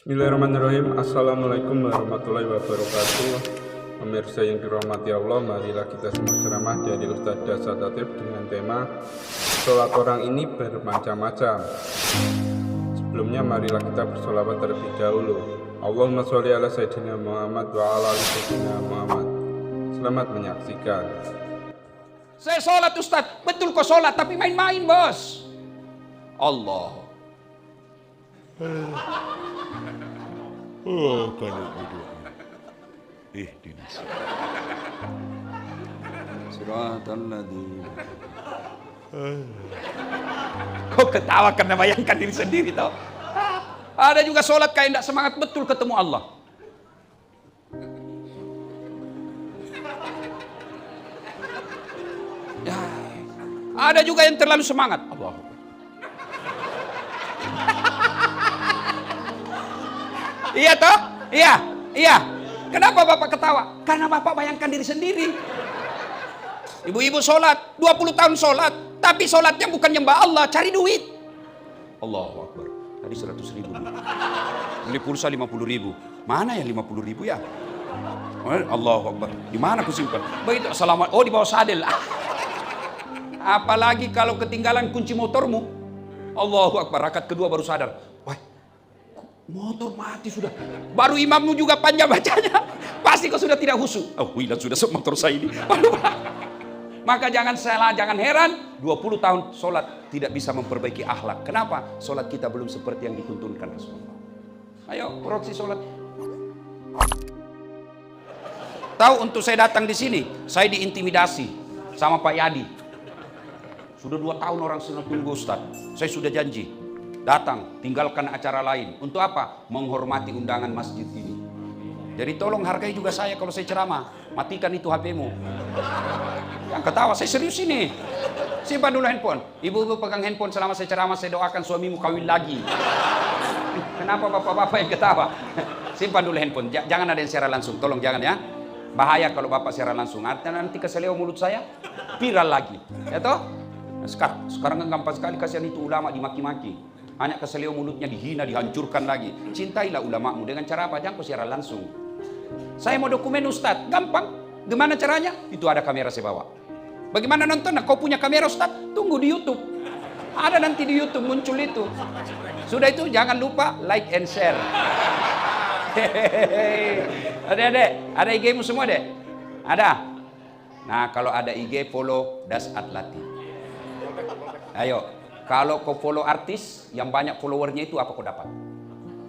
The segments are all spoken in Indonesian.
Bismillahirrahmanirrahim. Assalamualaikum warahmatullahi wabarakatuh. Pemirsa yang dirahmati Allah, marilah kita simak ceramah dari Ustadz Dasat Latif dengan tema sholat orang ini bermacam-macam. Sebelumnya marilah kita bersolawat terlebih dahulu. Allahumma sholli ala sayyidina Muhammad wa ala ali sayyidina Muhammad. Selamat menyaksikan. Saya sholat Ustadz, betul kok sholat tapi main-main bos. Allah. Oh, kalau berdoa. Ihdinas Siratal ladzina. Kok ketawa karena bayangkan diri sendiri tau? Ada juga sholat kayak tidak semangat betul ketemu Allah. Ya, ada juga yang terlalu semangat. Allah. Iya toh? Iya. Kenapa Bapak ketawa? Karena Bapak bayangkan diri sendiri. Ibu-ibu sholat, 20 tahun sholat, tapi sholatnya bukan nyembah Allah, cari duit. Allahu Akbar. Tadi 100.000. Beli pulsa 50.000. Mana ya 50.000 ya? Allahu Akbar. Di mana aku simpan? Begitu selamat. Oh, di bawah sadel. Apalagi kalau ketinggalan kunci motormu. Allahu Akbar. Rakaat kedua baru sadar. Motor mati sudah. Baru imammu juga panjang bacanya. Pasti kau sudah tidak khusyuk. Oh, hilang sudah motor saya ini. Maka jangan salah, jangan heran 20 tahun sholat tidak bisa memperbaiki akhlak. Kenapa? Sholat kita belum seperti yang dituntunkan Rasulullah. Ayo, proksi sholat. Tahu untuk saya datang di sini, saya diintimidasi sama Pak Yadi. Sudah 2 tahun orang sedang tunggu Ustaz. Saya sudah janji. Datang, tinggalkan acara lain. Untuk apa? Menghormati undangan masjid ini. Jadi tolong hargai juga saya kalau saya ceramah. Matikan itu HP-mu. Yang ketawa, saya serius ini. Simpan dulu handphone. Ibu-ibu pegang handphone selama saya ceramah, saya doakan suamimu kawin lagi. Kenapa bapak-bapak yang ketawa? Simpan dulu handphone. Jangan ada yang siaran langsung. Tolong jangan ya. Bahaya kalau bapak siaran langsung. Artinya nanti keseleo mulut saya, viral lagi. Ya toh? Sekarang kan gampang sekali kasihan itu ulama dimaki-maki. Hanya keselio mulutnya dihina, dihancurkan lagi. Cintailah ulamamu dengan cara apa? Jangan kau siaran langsung. Saya mau dokumen Ustadz, gampang. Gimana caranya? Itu ada kamera saya bawa. Bagaimana nonton? Nah, kau punya kamera Ustadz? Tunggu di YouTube. Ada nanti di YouTube muncul itu. Sudah itu jangan lupa like and share. Adek-adek, ada IG-mu semua deh? Ada? Nah, kalau ada IG follow Dasat Latif. Ayo. Kalau kau follow artis yang banyak followernya itu apa kau dapat?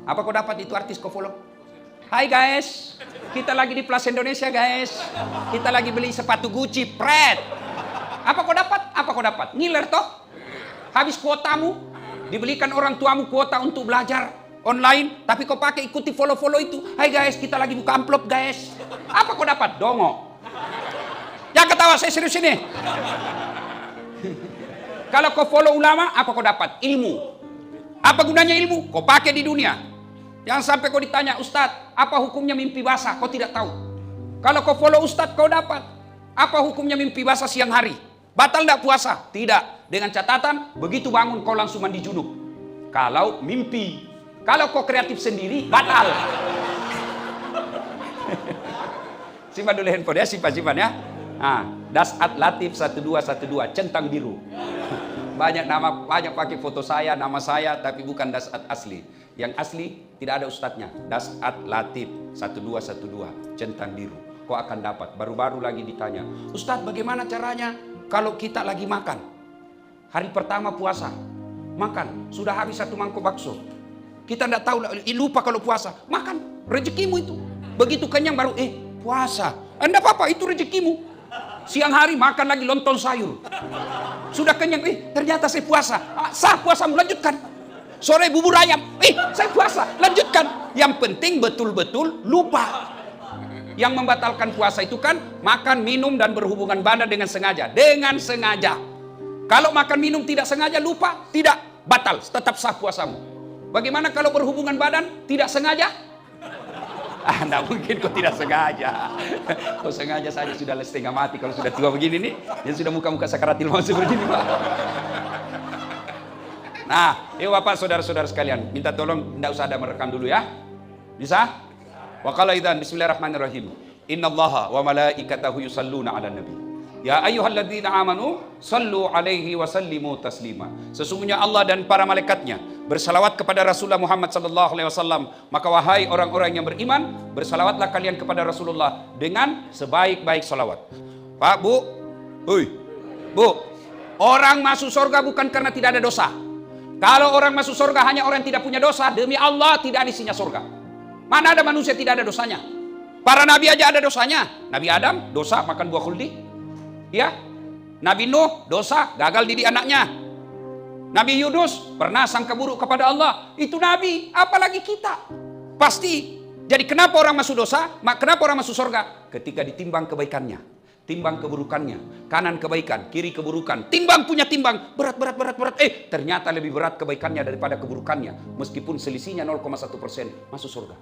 Apa kau dapat itu artis kau follow? Hai guys, kita lagi di Plaza Indonesia guys. Kita lagi beli sepatu Gucci, pret. Apa kau dapat? Apa kau dapat? Ngiler toh? Habis kuotamu, dibelikan orang tuamu kuota untuk belajar online, tapi kau pakai ikuti follow-follow itu. Hai guys, kita lagi buka amplop guys. Apa kau dapat? Dongo. Jangan ketawa, saya serius ini. Kalau kau follow ulama, apa kau dapat? Ilmu. Apa gunanya ilmu? Kau pakai di dunia. Jangan sampai kau ditanya, Ustadz, apa hukumnya mimpi basah? Kau tidak tahu. Kalau kau follow Ustadz, kau dapat. Apa hukumnya mimpi basah siang hari? Batal tidak puasa? Tidak. Dengan catatan, begitu bangun kau langsung mandi junub. Kalau mimpi. Kalau kau kreatif sendiri, batal. Simpan dulu handphone ya, simpan ya. Nah, Dasat Latif 1212, centang biru. Banyak nama, banyak pakai foto saya, nama saya, tapi bukan Dasat asli. Yang asli tidak ada ustadznya. Dasat Latif 1212, centang biru. Kau akan dapat. Baru-baru lagi ditanya, Ustadz bagaimana caranya kalau kita lagi makan? Hari pertama puasa, makan, sudah habis 1 mangkok bakso. Kita tidak tahu, lupa kalau puasa. Makan, rezekimu itu. Begitu kenyang baru, puasa. Anda apa-apa, itu rezekimu. Siang hari makan lagi lontong sayur. Sudah kenyang, ternyata saya puasa. Sah puasamu, lanjutkan. Sore bubur ayam, saya puasa, lanjutkan. Yang penting betul-betul lupa. Yang membatalkan puasa itu kan makan, minum, dan berhubungan badan dengan sengaja. Dengan sengaja. Kalau makan, minum tidak sengaja, lupa, tidak, batal, tetap sah puasamu. Bagaimana kalau berhubungan badan tidak sengaja? Tidak mungkin kau tidak sengaja. Kau sengaja saja sudah setengah mati. Kalau sudah tua begini nih, dia sudah muka-muka sakaratil maut seperti ini Pak. Nah, Bapak saudara-saudara sekalian, minta tolong tidak usah ada merekam dulu ya. Bisa? Wa qala idzan bismillahirrahmanirrahim. Innallaha wa malaikatahu yusalluna 'alan nabi. Ya ayyuhalladzina amanu sallu alaihi wa sallimu taslima. Sesungguhnya Allah dan para malaikatnya bersalawat kepada Rasulullah Muhammad sallallahu alaihi wasallam. Maka wahai orang-orang yang beriman, bersalawatlah kalian kepada Rasulullah dengan sebaik-baik salawat. Pak, Bu. Hoi. Bu. Orang masuk surga bukan karena tidak ada dosa. Kalau orang masuk surga hanya orang yang tidak punya dosa, demi Allah tidak ada isinya surga. Mana ada manusia tidak ada dosanya? Para nabi aja ada dosanya. Nabi Adam dosa makan buah khuldi. Ya, Nabi Nuh dosa gagal didik anaknya. Nabi Yunus pernah sangka buruk kepada Allah. Itu Nabi, apalagi kita. Pasti. Jadi kenapa orang masuk dosa? Kenapa orang masuk surga? Ketika ditimbang kebaikannya, timbang keburukannya, kanan kebaikan, kiri keburukan, timbang punya timbang, berat. Ternyata lebih berat kebaikannya daripada keburukannya. Meskipun selisihnya 0,1%, masuk surga.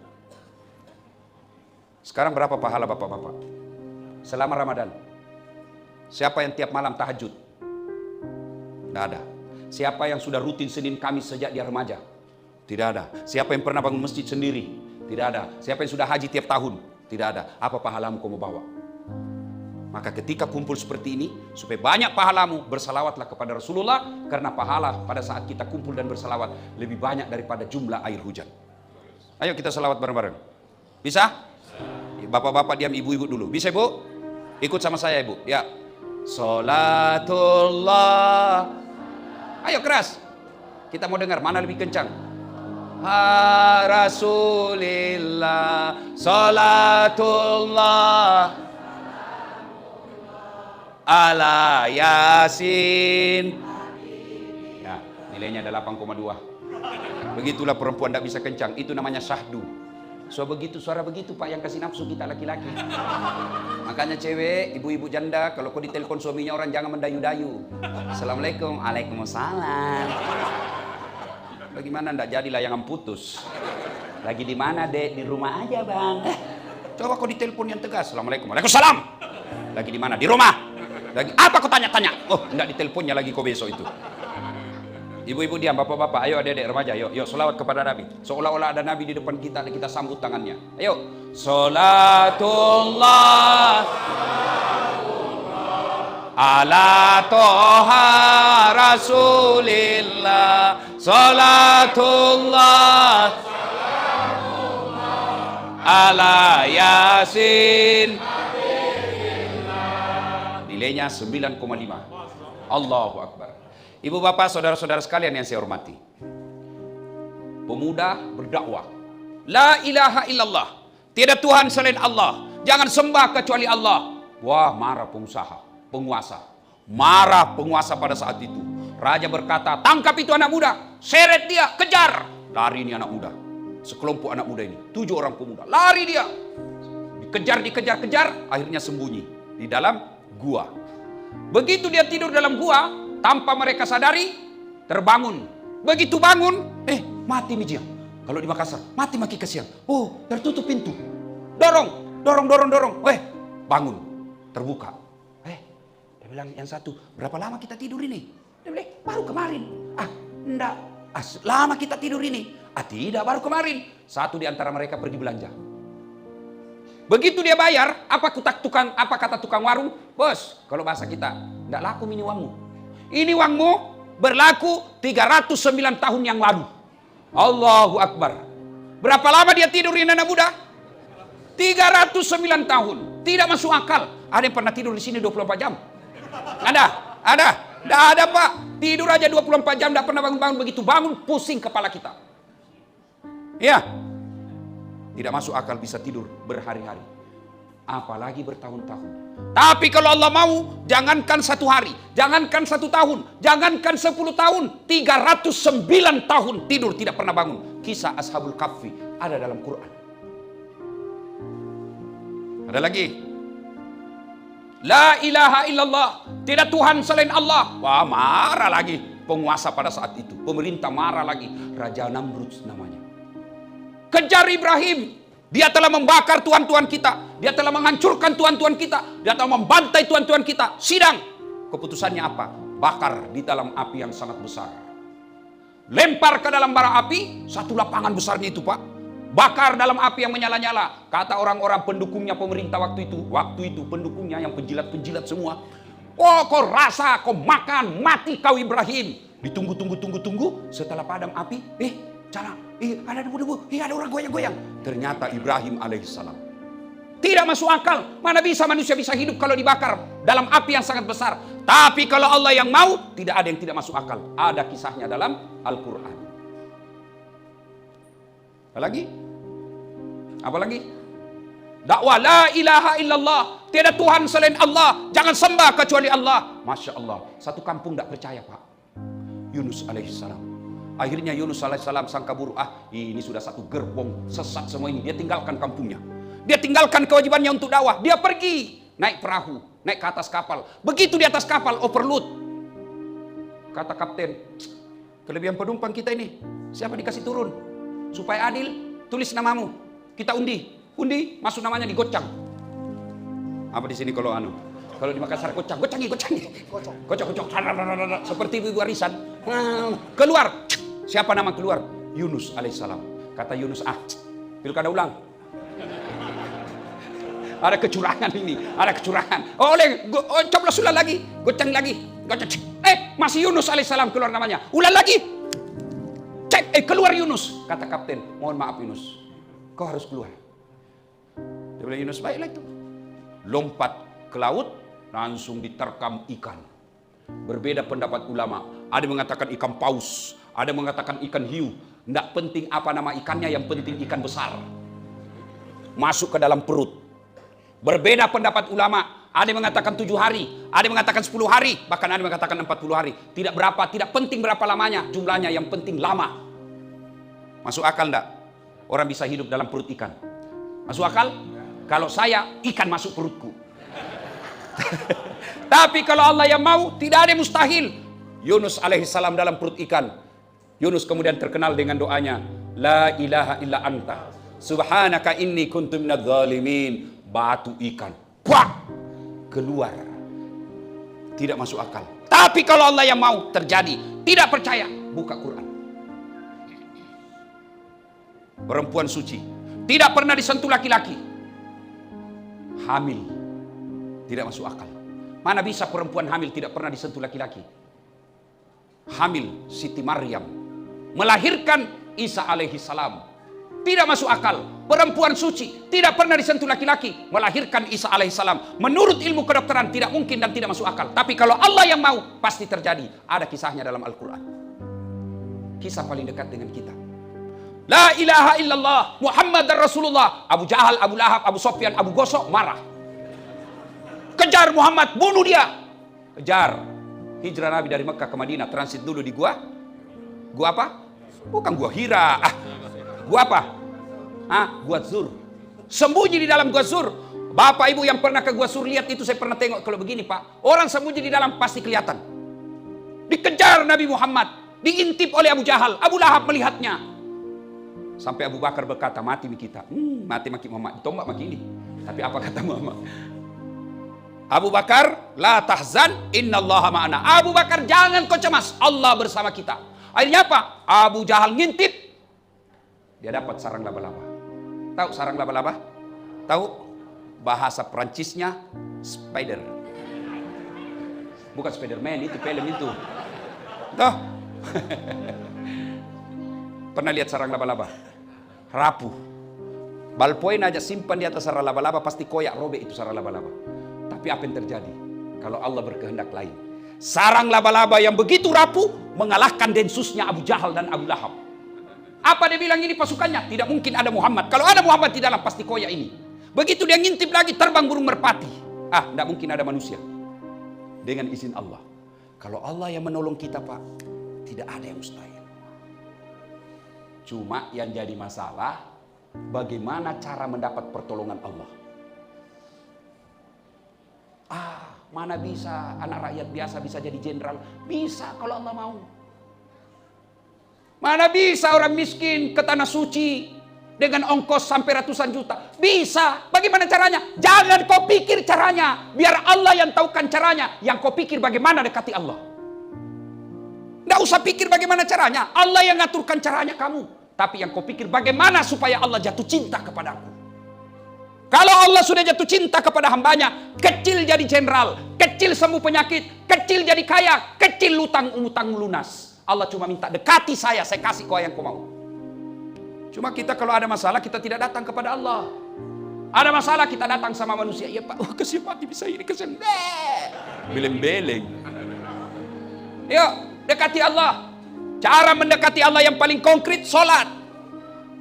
Sekarang berapa pahala bapak-bapak? Selama Ramadan. Siapa yang tiap malam tahajud? Tidak ada. Siapa yang sudah rutin Senin Kamis sejak dia remaja? Tidak ada. Siapa yang pernah bangun masjid sendiri? Tidak ada. Siapa yang sudah haji tiap tahun? Tidak ada. Apa pahalamu kamu bawa? Maka ketika kumpul seperti ini, supaya banyak pahalamu, bersalawatlah kepada Rasulullah. Karena pahala pada saat kita kumpul dan bersalawat lebih banyak daripada jumlah air hujan. Ayo kita salawat bareng-bareng. Bisa? Bapak-bapak diam, ibu-ibu dulu. Bisa, Bu? Ikut sama saya, Ibu. Ya. Salatullah. Ayo keras. Kita mau dengar mana lebih kencang. Ha Rasulillah. Salatullah. Ala Yasin. Ya, nilainya ada 8,2. Begitulah perempuan tidak bisa kencang. Itu namanya syahdu. Suara begitu Pak yang kasih nafsu kita laki-laki. Makanya cewek, ibu-ibu janda, kalau kau ditelepon suaminya orang jangan mendayu-dayu. Assalamualaikum, waalaikumsalam. Bagaimana ndak jadi layangan putus? Lagi di mana Dek? Di rumah aja Bang. Coba kau ditelepon yang tegas. Assalamualaikum, waalaikumsalam. Lagi di mana? Di rumah. Lagi apa kau tanya-tanya? Oh, ndak diteleponnya lagi kau besok itu. Ibu-ibu diam, bapak-bapak, ayo adik-adik remaja, yuk selawat kepada Nabi. Seolah-olah ada Nabi di depan kita sambut tangannya. Ayo, salatullah ala toha rasulillah, salatullah ala yasin. Nilainya 9,5. Allahu Akbar. Ibu bapak saudara-saudara sekalian yang saya hormati, pemuda berdakwah la ilaha illallah, tiada Tuhan selain Allah, jangan sembah kecuali Allah. Wah, marah penguasa marah penguasa pada saat itu. Raja berkata, tangkap itu anak muda, seret dia, kejar. Lari ini anak muda, sekelompok anak muda ini, 7 orang pemuda, lari dia, dikejar, akhirnya sembunyi di dalam gua. Begitu dia tidur dalam gua, tanpa mereka sadari, terbangun. Begitu bangun, mati Mijiang. Kalau di Makassar, mati maki kesiang. Oh, tertutup pintu. Dorong. Bangun. Terbuka. Dia bilang yang satu, berapa lama kita tidur ini? Dia bilang, baru kemarin. Enggak. Lama kita tidur ini. Tidak, baru kemarin. Satu di antara mereka pergi belanja. Begitu dia bayar, apa kata tukang warung? Bos, kalau bahasa kita, enggak laku ini uangmu. Ini uangmu berlaku 309 tahun yang lalu. Allahu Akbar. Berapa lama dia tidur ini anak muda? 309 tahun. Tidak masuk akal. Ada yang pernah tidur di sini 24 jam? Ada? Tidak ada Pak. Tidur aja 24 jam, tidak pernah bangun-bangun. Begitu bangun, pusing kepala kita. Ya. Tidak masuk akal bisa tidur berhari-hari. Apalagi bertahun-tahun. Tapi kalau Allah mau, jangankan 1 hari, jangankan 1 tahun, jangankan 10 tahun, 309 tahun tidur tidak pernah bangun. Kisah Ashabul Kahfi ada dalam Quran. Ada lagi. La ilaha illallah, tidak Tuhan selain Allah. Wah, marah lagi penguasa pada saat itu. Pemerintah marah lagi. Raja Namrud namanya. Kejar Ibrahim. Dia telah membakar tuan-tuan kita. Dia telah menghancurkan tuan-tuan kita. Dia telah membantai tuan-tuan kita. Sidang. Keputusannya apa? Bakar di dalam api yang sangat besar. Lempar ke dalam bara api. Satu lapangan besarnya itu Pak. bakar dalam api yang menyala-nyala. Kata orang-orang pendukungnya pemerintah waktu itu pendukungnya yang penjilat-penjilat semua, oh kau rasa kau makan, mati kau Ibrahim. Ditunggu, setelah padam api, ada debu-debu, ada orang goyang-goyang. Ternyata Ibrahim alaihissalam. Tidak masuk akal. Mana bisa manusia bisa hidup kalau dibakar dalam api yang sangat besar. Tapi kalau Allah yang mau, tidak ada yang tidak masuk akal. Ada kisahnya dalam Al-Quran. Apalagi? Dakwah la ilaha illallah. Tiada Tuhan selain Allah. Jangan sembah kecuali Allah. Masya Allah. Satu kampung tidak percaya, Pak. Yunus alaihissalam. Akhirnya Yunus alaihissalam sangka buruk. Ini sudah satu gerbong sesat semua ini. Dia tinggalkan kampungnya. Dia tinggalkan kewajibannya untuk dakwah. Dia pergi. Naik perahu. Naik ke atas kapal. Begitu di atas kapal, overload. Kata kapten, kelebihan penumpang kita ini. Siapa dikasih turun? Supaya adil, tulis namamu. Kita undi, masuk namanya digocang. Apa di sini kalau di Makassar gocang. Seperti ibu arisan. Keluar. Siapa nama keluar? Yunus alaihissalam. Kata Yunus, pilkada ulang. Ada kecurangan ini, ada kecurangan. Coblos ulang lagi, gocang lagi. Masih Yunus alaihissalam keluar namanya. Ulang lagi. Cek, keluar Yunus. Kata kapten, mohon maaf Yunus, kau harus keluar. Dia bilang, Yunus, baiklah itu. Lompat ke laut, langsung diterkam ikan. Berbeda pendapat ulama. Ada yang mengatakan ikan paus, ada yang mengatakan ikan hiu. Tidak penting apa nama ikannya, yang penting ikan besar. Masuk ke dalam perut. Berbeda pendapat ulama. Ada yang mengatakan 7 hari, ada yang mengatakan 10 hari, bahkan ada yang mengatakan 40 hari. Tidak penting berapa lamanya, jumlahnya yang penting lama. Masuk akal enggak? Orang bisa hidup dalam perut ikan. Masuk akal? Kalau saya, ikan masuk perutku. Tapi kalau Allah yang mau, tidak ada yang mustahil. Yunus alaihissalam dalam perut ikan. Yunus kemudian terkenal dengan doanya, la ilaha illa anta subhanaka inni kuntu minadz zalimin. Batu ikan, keluar. Tidak masuk akal. Tapi kalau Allah yang mau, terjadi. Tidak percaya, buka Quran. Perempuan suci, tidak pernah disentuh laki-laki. Hamil, tidak masuk akal. Mana bisa perempuan hamil tidak pernah disentuh laki-laki? Hamil Siti Maryam melahirkan Isa alaihi salam. Tidak masuk akal. Perempuan suci tidak pernah disentuh laki-laki, melahirkan Isa alaihissalam. Menurut ilmu kedokteran tidak mungkin dan tidak masuk akal. Tapi kalau Allah yang mau, pasti terjadi. Ada kisahnya dalam Al-Quran. Kisah paling dekat dengan kita. La ilaha illallah Muhammad Rasulullah. Abu Jahal, Abu Lahab, Abu Sofyan, Abu Gosok marah. Kejar Muhammad, bunuh dia. Kejar. Hijrah Nabi dari Mekah ke Madinah, transit dulu di gua. Gua apa? Bukan gua Hira. Gua apa? Gua Zur. Sembunyi di dalam Gua Zur. Bapak ibu yang pernah ke Gua Zur lihat itu, saya pernah tengok. Kalau begini Pak, orang sembunyi di dalam pasti kelihatan. Dikejar Nabi Muhammad, diintip oleh Abu Jahal. Abu Lahab melihatnya. Sampai Abu Bakar berkata, mati kita. Mati maki Muhammad, ditombak maki ini. Tapi apa kata Muhammad? Abu Bakar, la tahzan, innallaha ma'ana. Abu Bakar, jangan kau cemas, Allah bersama kita. Akhirnya apa? Abu Jahal ngintip. Dia dapat sarang laba-laba. Tahu sarang laba-laba? Tahu? Bahasa Perancisnya spider. Bukan Spiderman, itu film itu. Tuh. Pernah lihat sarang laba-laba? Rapuh. Ballpoint aja simpan di atas sarang laba-laba, pasti koyak robek itu sarang laba-laba. Tapi apa yang terjadi kalau Allah berkehendak lain? Sarang laba-laba yang begitu rapuh mengalahkan densusnya Abu Jahal dan Abu Lahab. Apa dia bilang ini pasukannya? Tidak mungkin ada Muhammad. Kalau ada Muhammad di dalam pasti koyak ini. Begitu dia ngintip lagi, terbang burung merpati. Tidak mungkin ada manusia. Dengan izin Allah. Kalau Allah yang menolong kita Pak, tidak ada yang mustahil. Cuma yang jadi masalah, bagaimana cara mendapat pertolongan Allah. Mana bisa anak rakyat biasa bisa jadi jenderal? Bisa kalau Allah mau. Mana bisa orang miskin ke tanah suci dengan ongkos sampai ratusan juta? Bisa. Bagaimana caranya? Jangan kau pikir caranya. Biar Allah yang tahukan caranya. Yang kau pikir bagaimana dekati Allah. Tidak usah pikir bagaimana caranya. Allah yang ngaturkan caranya kamu. Tapi yang kau pikir bagaimana supaya Allah jatuh cinta kepadaku. Kalau Allah sudah jatuh cinta kepada hambanya, kecil jadi jenderal, kecil sembuh penyakit, kecil jadi kaya, kecil utang lunas. Allah cuma minta dekati saya kasih kau yang kau mau. Cuma kita kalau ada masalah kita tidak datang kepada Allah. Ada masalah kita datang sama manusia. Ya Pak, kasih mati bisa ini, kasih. Beleng-beleng. Yuk, dekati Allah. Cara mendekati Allah yang paling konkret, sholat.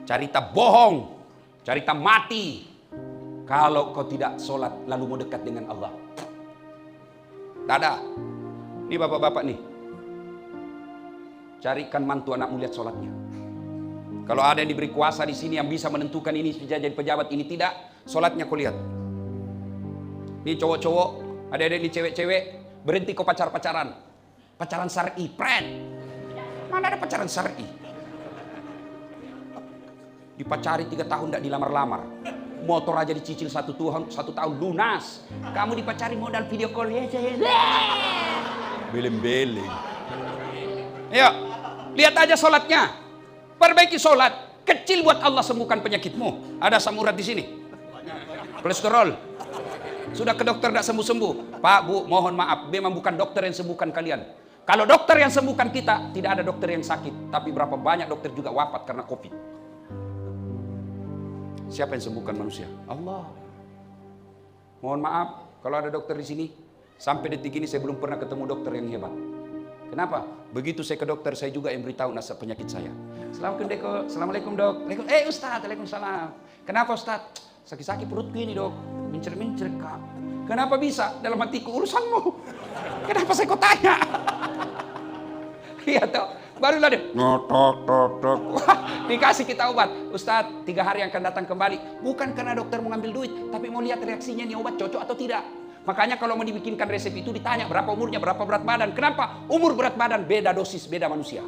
Cerita bohong, cerita mati. Kalau kau tidak sholat lalu mau dekat dengan Allah. Tak ada. Ini bapak-bapak nih. Carikan mantu anakmu lihat sholatnya. Kalau ada yang diberi kuasa di sini yang bisa menentukan ini jadi pejabat, ini tidak, sholatnya kau lihat. Ini cowok-cowok, ada ini cewek-cewek, berhenti kau pacaran. Pacaran syar'i, pren. Mana ada pacaran syar'i? Dipacari 3 tahun tidak dilamar-lamar. Motor aja dicicil 1 tahun lunas. Kamu dipacari modal video call ya saya. Beleng-beleng. Ayo, lihat aja sholatnya. Perbaiki sholat. Kecil buat Allah sembuhkan penyakitmu. Ada asam urat di sini. Kolesterol. Sudah ke dokter tidak sembuh-sembuh. Pak, Bu, mohon maaf. Memang bukan dokter yang sembuhkan kalian. Kalau dokter yang sembuhkan kita, tidak ada dokter yang sakit. Tapi berapa banyak dokter juga wafat karena COVID. Siapa yang sembuhkan manusia? Allah. Mohon maaf, kalau ada dokter di sini, sampai detik ini saya belum pernah ketemu dokter yang hebat. Kenapa? Begitu saya ke dokter, saya juga yang beritahu nasab penyakit saya. Assalamualaikum dok. Ustaz, waalaikumsalam. Kenapa Ustaz? Sakit-sakit perutku ini dok. Mincer-mincer kak. Kenapa bisa? Dalam hatiku urusanmu. Kenapa saya kau tanya? Iya toh. Barulah dia. Tok. Dikasih kita obat. Ustaz, 3 hari yang akan datang kembali. Bukan karena dokter mau ngambil duit, tapi mau lihat reaksinya nih obat cocok atau tidak. Makanya kalau mau dibikinkan resep itu ditanya berapa umurnya, berapa berat badan. Kenapa? Umur berat badan beda dosis, beda manusia.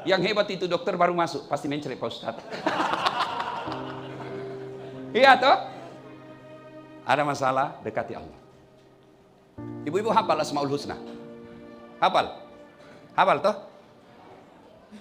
Yang hebat itu dokter baru masuk, pasti mencerit Pak Ustaz. Iya toh? Ada masalah, dekati Allah. Ibu-ibu hafal Asmaul Husna? Hafal toh?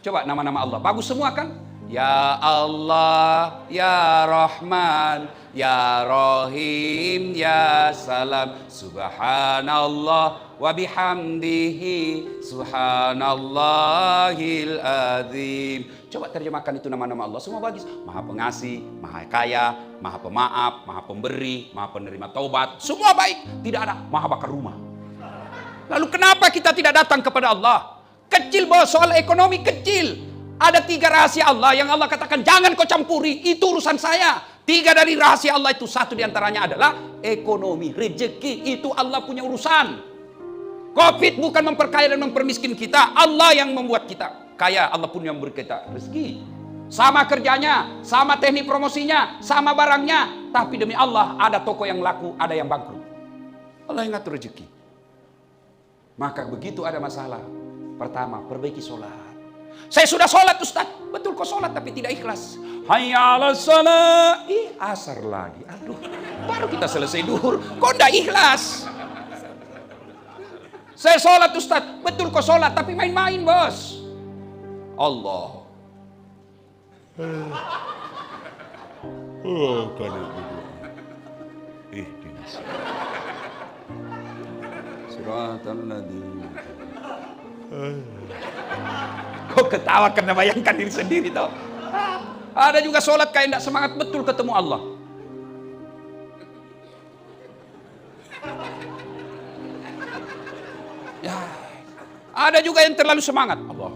Coba nama-nama Allah, bagus semua kan? Ya Allah, Ya Rahman, Ya Rahim, Ya Salam. Subhanallah wa bihamdihi, Subhanallahil azim. Coba terjemahkan itu nama-nama Allah, semua bagus. Maha pengasih, maha kaya, maha pemaaf, maha pemberi, maha penerima taubat. Semua baik, tidak ada maha bakar rumah. Lalu kenapa kita tidak datang kepada Allah? Kecil bos, soal ekonomi kecil. Ada 3 rahasia Allah yang Allah katakan jangan kau campuri, itu urusan saya. 3 dari rahasia Allah itu, 1 diantaranya adalah ekonomi, rezeki, itu Allah punya urusan. Covid bukan memperkaya dan mempermiskin kita, Allah yang membuat kita kaya, Allah pun yang memberi kita rezeki. Sama kerjanya, sama teknik promosinya, sama barangnya, tapi demi Allah ada toko yang laku, ada yang bangkrut. Allah yang ngatur rezeki. Maka begitu ada masalah, pertama perbaiki sholat. Saya sudah sholat Ustaz. Betul kok sholat tapi tidak ikhlas. Hayya 'alas shalah. Asar lagi. Aduh, baru kita selesai duhur. Kok tidak ikhlas? Saya sholat Ustaz. Betul kok sholat tapi main-main bos. Allah. Oh, kalau berdoa. Ihdinas. Siratal ladzina. Kok ketawa karena bayangkan diri sendiri toh. Ada juga sholat kayak tidak semangat betul ketemu Allah. Ya, ada juga yang terlalu semangat. Allah.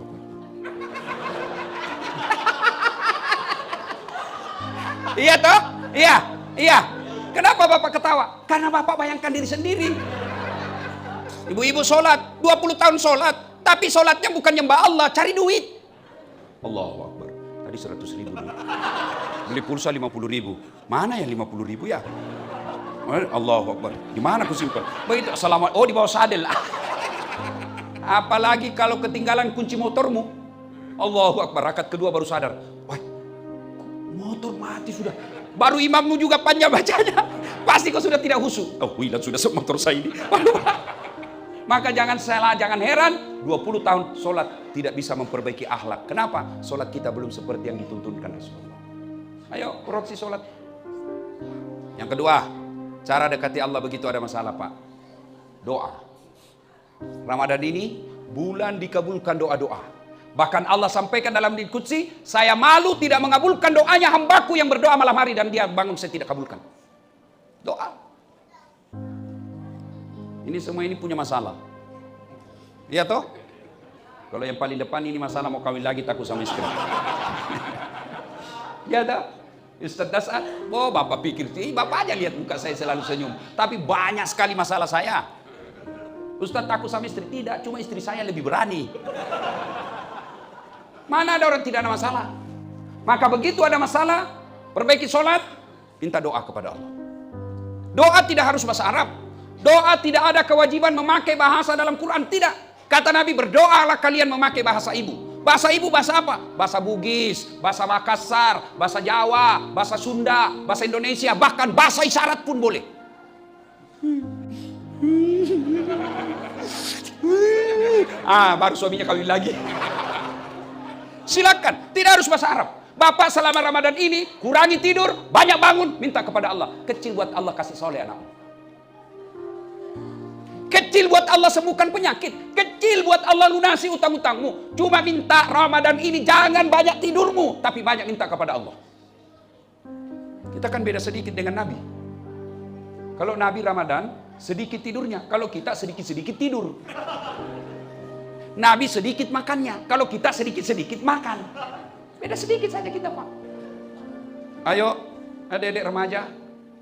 Iya toh? Iya. Kenapa Bapak ketawa? Karena Bapak bayangkan diri sendiri. Ibu-ibu sholat, 20 tahun sholat, tapi sholatnya bukan nyembah Allah, cari duit. Allahu Akbar. Tadi 100 ribu. Beli pulsa 50 ribu. Mana ya 50 ribu ya? Allahu Akbar. Di mana aku simpan? Begitu, assalamualaikum. Oh, di bawah sadel. Apalagi kalau ketinggalan kunci motormu. Allahu Akbar. Rakaat kedua baru sadar. Wah, motor mati sudah. Baru imammu juga panjang bacanya. Pasti kau sudah tidak khusyuk. Oh, hilang sudah motor saya ini. Maka jangan salah, jangan heran 20 tahun sholat tidak bisa memperbaiki akhlak. Kenapa? Sholat kita belum seperti yang dituntunkan Rasulullah. Ayo koreksi sholat. Yang kedua, cara dekati Allah begitu ada masalah, Pak. Doa. Ramadan ini bulan dikabulkan doa-doa. Bahkan Allah sampaikan dalam hadits qudsi, saya malu tidak mengabulkan doanya hambaku yang berdoa malam hari dan dia bangun saya tidak kabulkan. Doa. Ini semua ini punya masalah. Iya toh? Kalau yang paling depan ini masalah mau kawin lagi takut sama istri. Ya dah. Ustaz Dasat, oh bapak pikir, bapak aja lihat muka saya selalu senyum. Tapi banyak sekali masalah saya. Ustaz takut sama istri, tidak, cuma istri saya lebih berani. Mana ada orang tidak ada masalah? Maka begitu ada masalah, perbaiki sholat, minta doa kepada Allah. Doa tidak harus bahasa Arab. Doa tidak ada kewajiban memakai bahasa dalam Quran, tidak. Kata Nabi, berdoalah kalian memakai bahasa ibu. Bahasa ibu bahasa apa? Bahasa Bugis, bahasa Makassar, bahasa Jawa, bahasa Sunda, bahasa Indonesia, bahkan bahasa isyarat pun boleh. Baru suaminya kawin lagi. Silakan, tidak harus bahasa Arab. Bapak selama Ramadan ini kurangi tidur, banyak bangun, minta kepada Allah. Kecil buat Allah kasih soleh anakmu. Kecil buat Allah sembuhkan penyakit. Kecil buat Allah lunasi utang-utangmu. Cuma minta Ramadan ini jangan banyak tidurmu, tapi banyak minta kepada Allah. Kita kan beda sedikit dengan Nabi. Kalau Nabi Ramadan sedikit tidurnya, kalau kita sedikit-sedikit tidur. Nabi sedikit makannya, kalau kita sedikit-sedikit makan. Beda sedikit saja kita, Pak. Ayo, adik-adik remaja,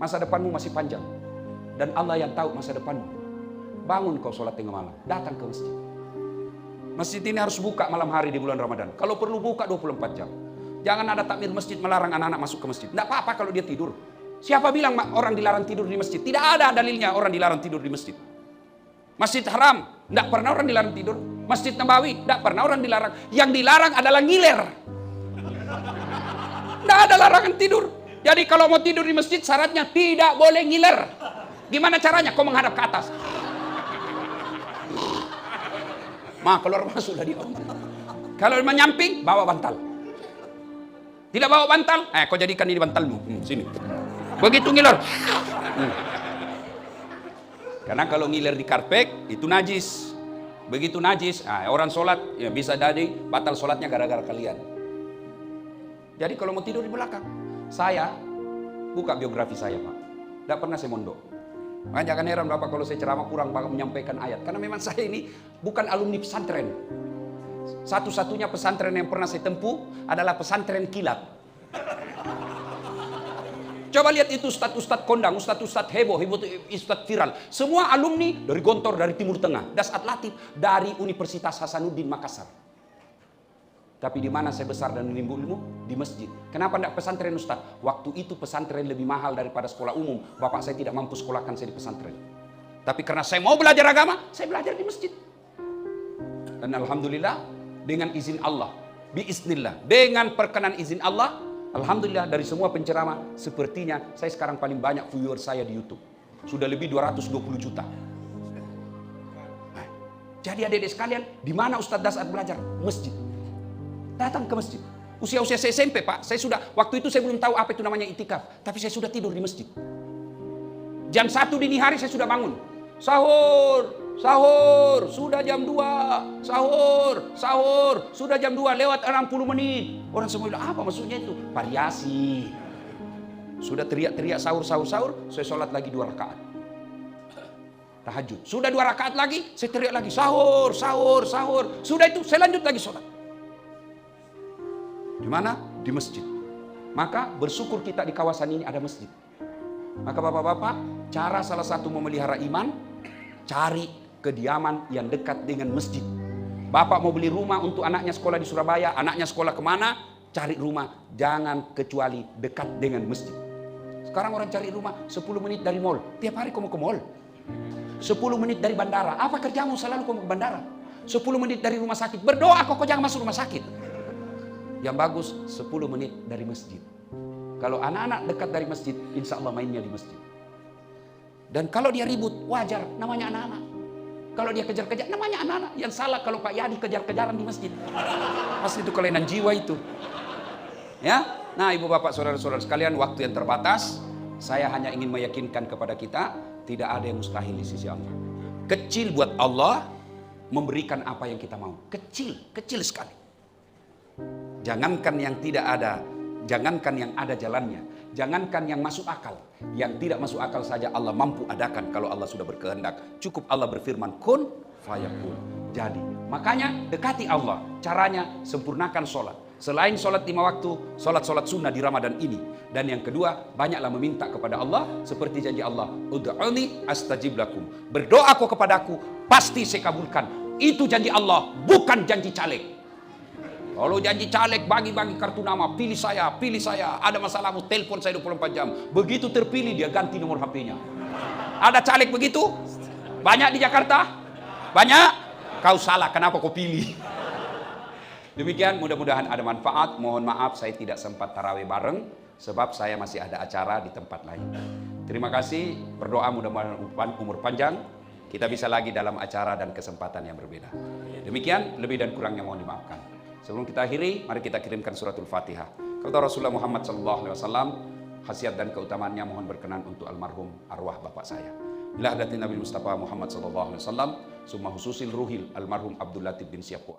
masa depanmu masih panjang. Dan Allah yang tahu masa depanmu. Bangun kau sholat tengah malam, datang ke masjid. Masjid ini harus buka malam hari di bulan Ramadan. Kalau perlu buka 24 jam. Jangan ada takmir masjid melarang anak-anak masuk ke masjid. Tidak apa-apa kalau dia tidur. Siapa bilang orang dilarang tidur di masjid? Tidak ada dalilnya orang dilarang tidur di masjid. Masjid Haram, tidak pernah orang dilarang tidur. Masjid Nabawi, tidak pernah orang dilarang. Yang dilarang adalah ngiler. Tidak ada larangan tidur. Jadi kalau mau tidur di masjid syaratnya tidak boleh ngiler. Gimana caranya? Kau menghadap ke atas. Keluar masuk dari Allah. Kalau menyamping, bawa bantal. Tidak bawa bantal, kau jadikan ini bantalmu. Sini. Begitu ngiler. Karena kalau ngiler di karpet, itu najis. Begitu najis, orang sholat, ya bisa jadi batal sholatnya gara-gara kalian. Jadi kalau mau tidur di belakang, saya buka biografi saya, Pak. Tidak pernah saya mondok. Makanya jangan heran Bapak kalau saya ceramah kurang menyampaikan ayat. Karena memang saya ini bukan alumni pesantren. Satu-satunya pesantren yang pernah saya tempuh adalah pesantren kilat. Coba lihat itu ustadz-ustadz kondang, ustadz-ustadz heboh, ustadz viral. Semua alumni dari Gontor, dari Timur Tengah. Dasat Latif dari Universitas Hasanuddin Makassar. Tapi di mana saya besar dan menimba ilmu? Di masjid. Kenapa tidak pesantren Ustaz? Waktu itu pesantren lebih mahal daripada sekolah umum. Bapak saya tidak mampu sekolahkan saya di pesantren. Tapi karena saya mau belajar agama, saya belajar di masjid. Dan alhamdulillah dengan izin Allah, biiznillah, dengan perkenan izin Allah, alhamdulillah dari semua penceramah, sepertinya saya sekarang paling banyak viewer saya di YouTube. Sudah lebih 220 juta. Jadi adik-adik sekalian, di mana Ustaz Dasat belajar? Masjid. Datang ke masjid. Usia-usia saya SMP, Pak. Saya sudah, waktu itu saya belum tahu apa itu namanya itikaf. Tapi saya sudah tidur di masjid. Jam 1 dini hari saya sudah bangun. Sahur, sahur, sudah jam 2. Sahur, sahur, sudah jam 2 lewat 60 menit. Orang semua bilang, apa maksudnya itu? Variasi. Sudah teriak-teriak sahur, sahur, sahur. Saya sholat lagi 2 rakaat. Tahajud. Sudah 2 rakaat lagi, saya teriak lagi. Sahur, sahur, sahur. Sudah itu, saya lanjut lagi sholat. Di mana? Di masjid. Maka bersyukur kita di kawasan ini ada masjid. Maka bapak-bapak, cara salah satu memelihara iman, cari kediaman yang dekat dengan masjid. Bapak mau beli rumah untuk anaknya sekolah di Surabaya, anaknya sekolah kemana? Cari rumah, jangan kecuali dekat dengan masjid. Sekarang orang cari rumah 10 menit dari mall. Tiap hari kamu ke mall. 10 menit dari bandara. Apa kerjamu selalu kamu ke bandara? 10 menit dari rumah sakit. Berdoa kok jangan masuk rumah sakit. Yang bagus 10 menit dari masjid. Kalau anak-anak dekat dari masjid, insya Allah mainnya di masjid. Dan kalau dia ribut, wajar, namanya anak-anak. Kalau dia kejar-kejar, namanya anak-anak. Yang salah kalau Pak Yadi kejar-kejaran di masjid. Pasti itu kelainan jiwa itu. Ya, nah ibu bapak saudara-saudara sekalian, waktu yang terbatas. Saya hanya ingin meyakinkan kepada kita, tidak ada yang mustahil di sisi Allah. Kecil buat Allah memberikan apa yang kita mau. Kecil sekali. Jangankan yang tidak ada, jangankan yang ada jalannya. Jangankan yang masuk akal. Yang tidak masuk akal saja Allah mampu adakan kalau Allah sudah berkehendak. Cukup Allah berfirman, kun fayakun. Jadi, makanya dekati Allah. Caranya sempurnakan sholat. Selain sholat 5 waktu, sholat sunnah di Ramadan ini. Dan yang kedua, banyaklah meminta kepada Allah. Seperti janji Allah, ud'uni astajib lakum. Berdoa kau kepadaku, pasti saya kabulkan. Itu janji Allah, bukan janji caleg. Kalau janji caleg, bagi-bagi kartu nama, pilih saya, ada masalahmu, telepon saya 24 jam. Begitu terpilih, dia ganti nomor HP-nya. Ada caleg begitu? Banyak di Jakarta? Banyak? Kau salah, kenapa kau pilih? Demikian, mudah-mudahan ada manfaat. Mohon maaf saya tidak sempat tarawih bareng, sebab saya masih ada acara di tempat lain. Terima kasih, berdoa mudah-mudahan umur panjang. Kita bisa lagi dalam acara dan kesempatan yang berbeda. Demikian, lebih dan kurangnya mohon dimaafkan. Sebelum kita akhiri, mari kita kirimkan suratul Fatihah. Kata Rasulullah Muhammad SAW, khasiat dan keutamaannya mohon berkenan untuk almarhum arwah bapak saya. Ila hadatin Nabi Mustafa Muhammad SAW, summa hususil ruhil almarhum Abdul Latif bin Siapu.